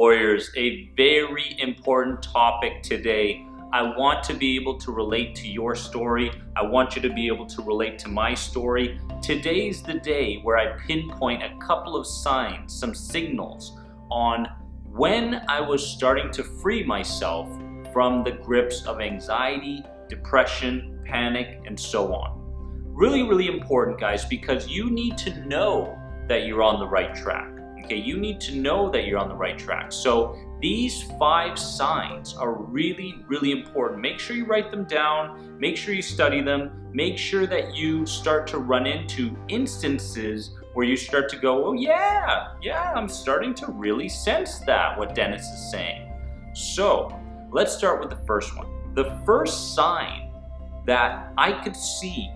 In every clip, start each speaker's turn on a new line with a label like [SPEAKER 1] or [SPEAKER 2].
[SPEAKER 1] Warriors, a very important topic today. I want to be able to relate to your story. I want you to be able to relate to my story. Today's the day where I pinpoint a couple of signs, some signals on when I was starting to free myself from the grips of anxiety, depression, panic, and so on. Really, really important, guys, because you need to know that you're on the right track. Okay, you need to know that you're on the right track. So these 5 signs are really, really important. Make sure you write them down. Make sure you study them. Make sure that you start to run into instances where you start to go, oh yeah, I'm starting to really sense that, what Dennis is saying. So let's start with the first one. The first sign that I could see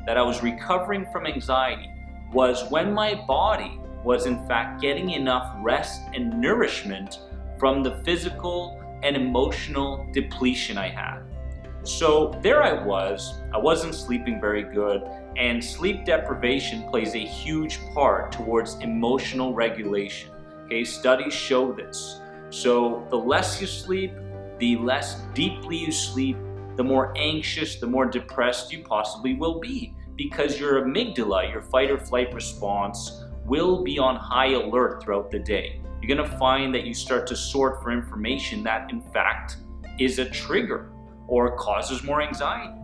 [SPEAKER 1] that I was recovering from anxiety was when my body was in fact getting enough rest and nourishment from the physical and emotional depletion I had. So there I wasn't sleeping very good, and sleep deprivation plays a huge part towards emotional regulation. Okay, studies show this. So the less you sleep, the less deeply you sleep, the more anxious, the more depressed you possibly will be, because your amygdala, your fight or flight response, will be on high alert throughout the day. You're gonna find that you start to sort for information that in fact is a trigger or causes more anxiety.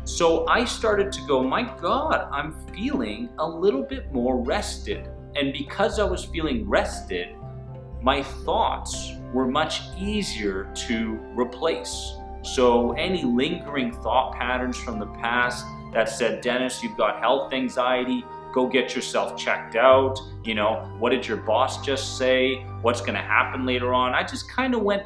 [SPEAKER 1] So I started to go, my God, I'm feeling a little bit more rested. And because I was feeling rested, my thoughts were much easier to replace. So any lingering thought patterns from the past that said, Dennis, you've got health anxiety, go get yourself checked out. What did your boss just say? What's gonna happen later on? I just kind of went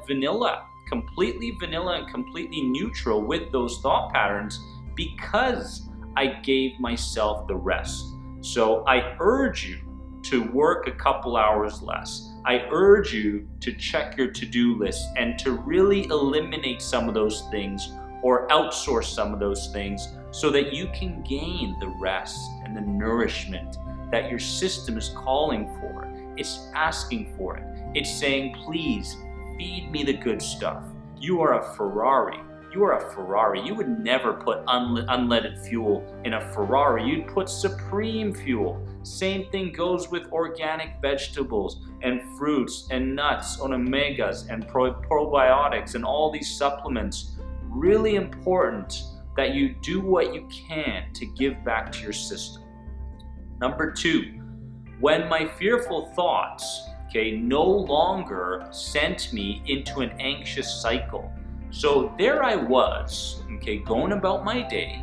[SPEAKER 1] completely vanilla and completely neutral with those thought patterns because I gave myself the rest. So I urge you to work a couple hours less. I urge you to check your to-do list and to really eliminate some of those things or outsource some of those things so that you can gain the rest and the nourishment that your system is calling for. It's asking for it. It's saying, please feed me the good stuff. You are a Ferrari. You are a Ferrari. You would never put unleaded fuel in a Ferrari. You'd put supreme fuel. Same thing goes with organic vegetables and fruits and nuts and omegas and probiotics and all these supplements. Really important that you do what you can to give back to your system. Number 2, when my fearful thoughts, no longer sent me into an anxious cycle. So there I was, going about my day,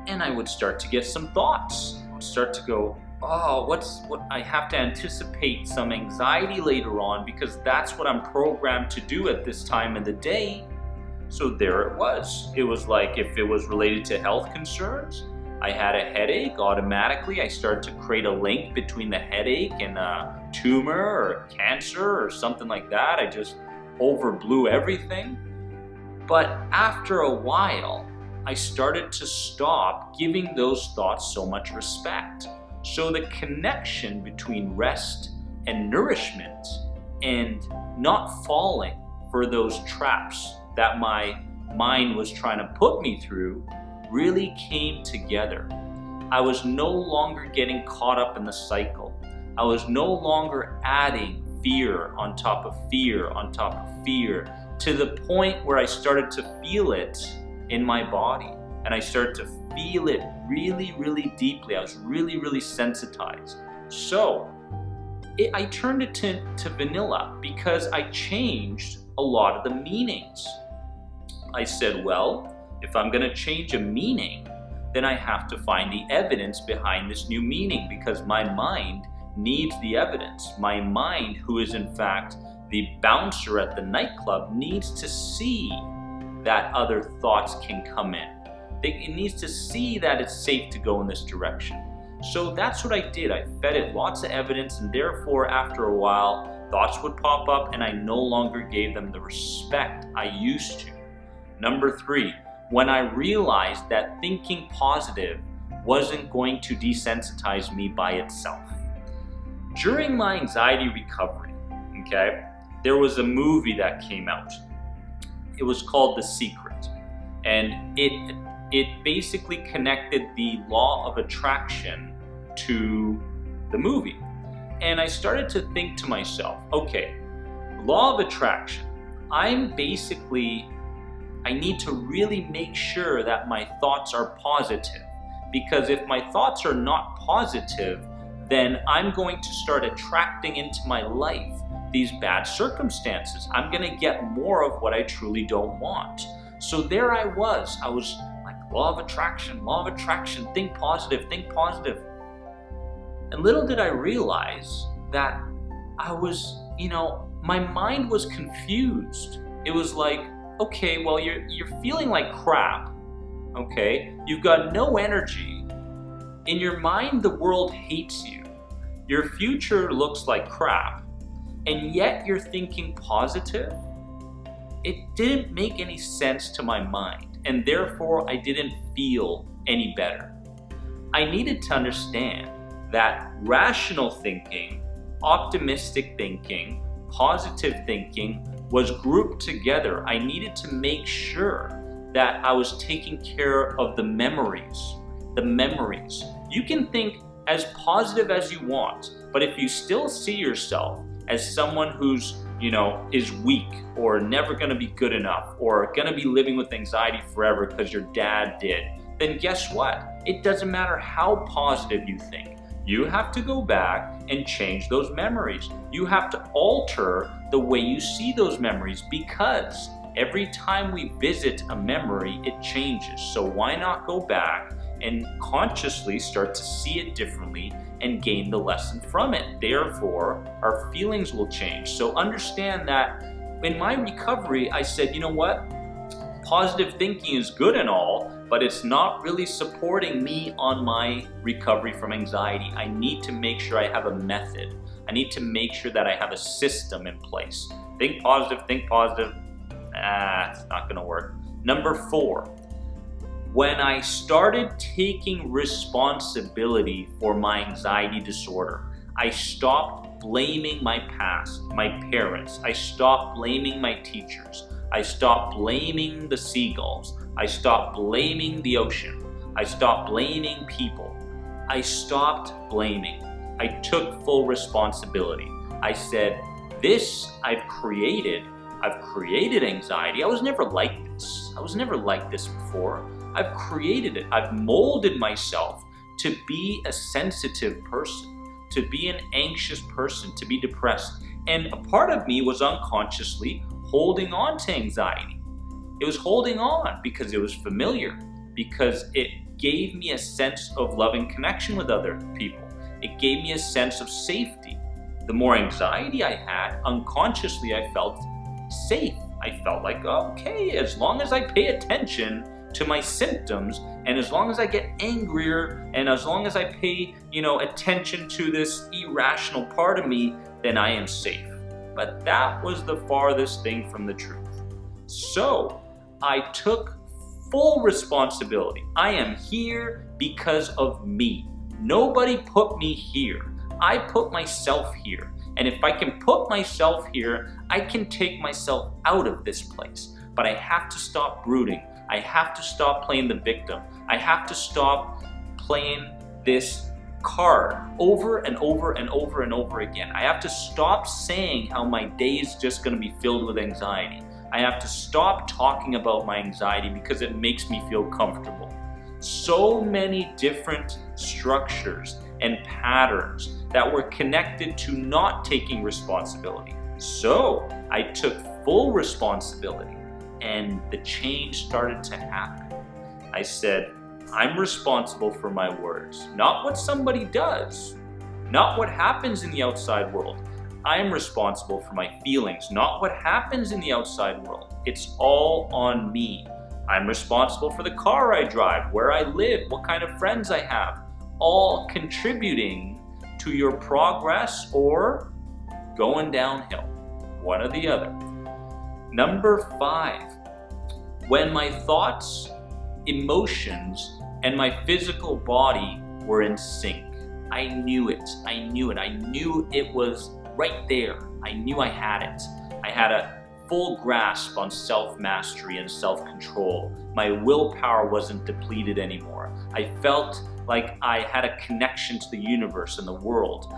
[SPEAKER 1] and I would start to get some thoughts. I would start to go, what I have to anticipate some anxiety later on because that's what I'm programmed to do at this time of the day. So there it was. It was like if it was related to health concerns, I had a headache, automatically I started to create a link between the headache and a tumor or cancer or something like that. I just overblew everything. But after a while, I started to stop giving those thoughts so much respect. So the connection between rest and nourishment and not falling for those traps that my mind was trying to put me through really came together. I was no longer getting caught up in the cycle. I was no longer adding fear on top of fear on top of fear to the point where I started to feel it in my body, and I started to feel it really, really deeply. I was really, really sensitized. So I turned it to vanilla because I changed a lot of the meanings. I said, well, if I'm going to change a meaning, then I have to find the evidence behind this new meaning because my mind needs the evidence. My mind, who is in fact the bouncer at the nightclub, needs to see that other thoughts can come in. It needs to see that it's safe to go in this direction. So that's what I did. I fed it lots of evidence, and therefore after a while, thoughts would pop up and I no longer gave them the respect I used to. Number 3, when I realized that thinking positive wasn't going to desensitize me by itself. During my anxiety recovery, there was a movie that came out. It was called The Secret, and it basically connected the law of attraction to the movie. And I started to think to myself, okay, law of attraction, I need to really make sure that my thoughts are positive, because if my thoughts are not positive, then I'm going to start attracting into my life these bad circumstances. I'm going to get more of what I truly don't want. So there I was like, law of attraction, think positive, think positive. And little did I realize that I was, my mind was confused. It was like, okay, well, you're feeling like crap, okay? You've got no energy. In your mind, the world hates you. Your future looks like crap, and yet you're thinking positive? It didn't make any sense to my mind, and therefore I didn't feel any better. I needed to understand that rational thinking, optimistic thinking, positive thinking was grouped together. I needed to make sure that I was taking care of the memories. You can think as positive as you want, but if you still see yourself as someone who's, is weak or never going to be good enough or going to be living with anxiety forever because your dad did, then guess what? It doesn't matter how positive you think. You have to go back and change those memories. You have to alter the way you see those memories, because every time we visit a memory, it changes. So why not go back and consciously start to see it differently and gain the lesson from it? Therefore, our feelings will change. So understand that in my recovery, I said, you know what? Positive thinking is good and all, but it's not really supporting me on my recovery from anxiety. I need to make sure I have a method. I need to make sure that I have a system in place. Think positive. It's not gonna work. Number 4, when I started taking responsibility for my anxiety disorder, I stopped blaming my past, my parents. I stopped blaming my teachers. I stopped blaming the seagulls. I stopped blaming the ocean. I stopped blaming people. I stopped blaming. I took full responsibility. I said, this I've created anxiety. I was never like this before. I've created it. I've molded myself to be a sensitive person, to be an anxious person, to be depressed. And a part of me was unconsciously holding on to anxiety. It was holding on because it was familiar, because it gave me a sense of loving connection with other people. It gave me a sense of safety. The more anxiety I had, unconsciously I felt safe. I felt like, okay, as long as I pay attention to my symptoms, and as long as I get angrier, and as long as I pay, attention to this irrational part of me, then I am safe. But that was the farthest thing from the truth. So I took full responsibility. I am here because of me. Nobody put me here. I put myself here. And if I can put myself here, I can take myself out of this place. But I have to stop brooding. I have to stop playing the victim. I have to stop playing this card over and over and over and over again. I have to stop saying how my day is just going to be filled with anxiety. I have to stop talking about my anxiety because it makes me feel comfortable. So many different structures and patterns that were connected to not taking responsibility. So I took full responsibility, and the change started to happen. I said, I'm responsible for my words, not what somebody does, not what happens in the outside world. I am responsible for my feelings, not what happens in the outside world. It's all on me. I'm responsible for the car I drive, where I live, what kind of friends I have, all contributing to your progress or going downhill, one or the other. Number 5, when my thoughts, emotions, and my physical body were in sync. I knew it. I knew it was right there. I knew I had it. had a full grasp on self-mastery and self-control. My willpower wasn't depleted anymore. I felt like I had a connection to the universe and the world.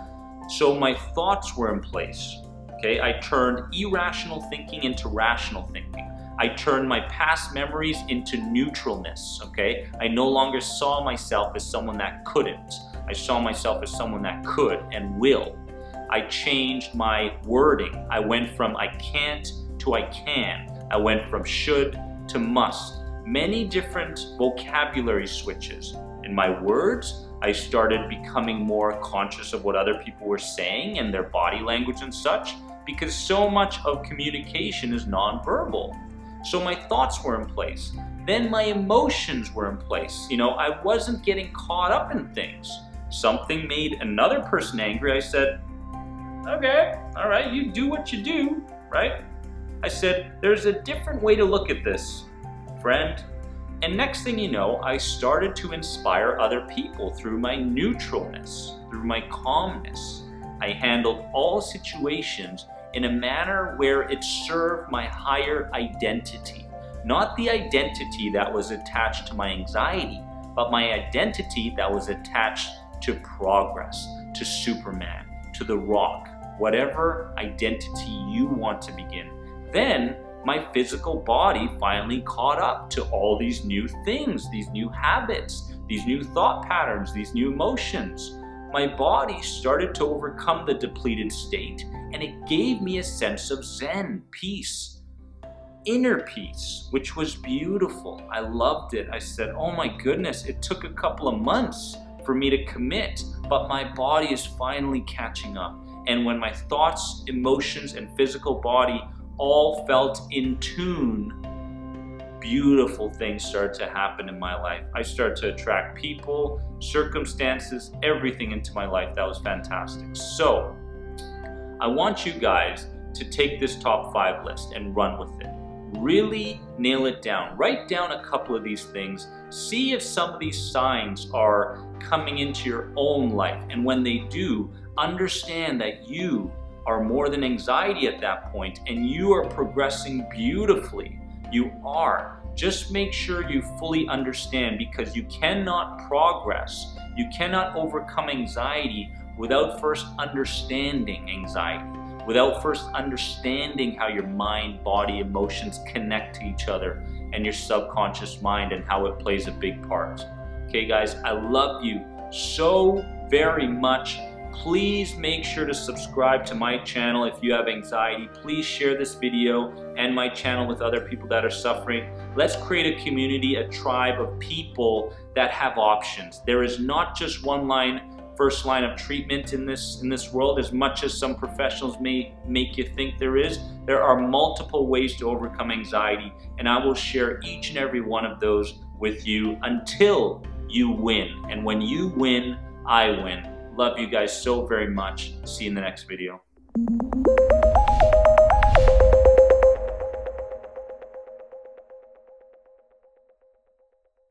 [SPEAKER 1] So my thoughts were in place. Okay, I turned irrational thinking into rational thinking. I turned my past memories into neutralness, okay? I no longer saw myself as someone that couldn't. I saw myself as someone that could and will. I changed my wording. I went from I can't to I can. I went from should to must. Many different vocabulary switches. In my words, I started becoming more conscious of what other people were saying and their body language and such, because so much of communication is nonverbal. So my thoughts were in place. Then my emotions were in place. I wasn't getting caught up in things. Something made another person angry. I said, okay, all right, you do what you do, right? I said, there's a different way to look at this, friend. And next thing you know, I started to inspire other people through my neutralness, through my calmness. I handled all situations in a manner where it served my higher identity. Not the identity that was attached to my anxiety, but my identity that was attached to progress, to Superman, to the Rock, whatever identity you want to begin. Then my physical body finally caught up to all these new things, these new habits, these new thought patterns, these new emotions. My body started to overcome the depleted state, and it gave me a sense of Zen, peace, inner peace, which was beautiful. I loved it. I said, oh my goodness, it took a couple of months for me to commit, but my body is finally catching up. And when my thoughts, emotions, and physical body all felt in tune, beautiful things started to happen in my life. I started to attract people, circumstances, everything into my life. That was fantastic. So I want you guys to take this top 5 list and run with it. Really nail it down. Write down a couple of these things. See if some of these signs are coming into your own life. And when they do, understand that you are more than anxiety at that point, and you are progressing beautifully. You are. Just make sure you fully understand, because you cannot progress, you cannot overcome anxiety without first understanding anxiety, without first understanding how your mind, body, emotions connect to each other, and your subconscious mind and how it plays a big part. Okay guys, I love you so very much. Please make sure to subscribe to my channel if you have anxiety. Please share this video and my channel with other people that are suffering. Let's create a community, a tribe of people that have options. There is not just first line of treatment in this world, as much as some professionals may make you think there is. There are multiple ways to overcome anxiety, and I will share each and every one of those with you until you win. And when you win, I win. Love you guys so very much. See you in the next video.